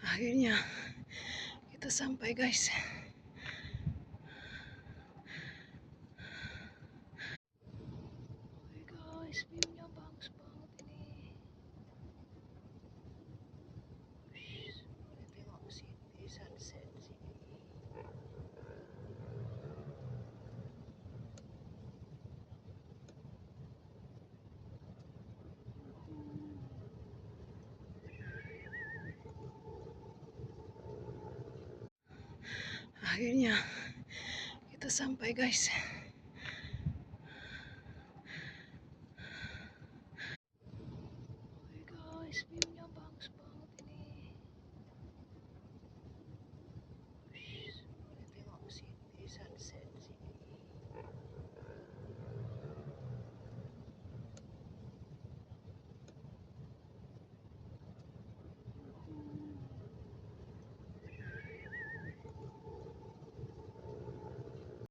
Akhirnya kita sampai, guys. Oke guys, view-nya bagus banget ini. Boleh tengok ke sini, sunset sini. Akhirnya kita sampai, guys.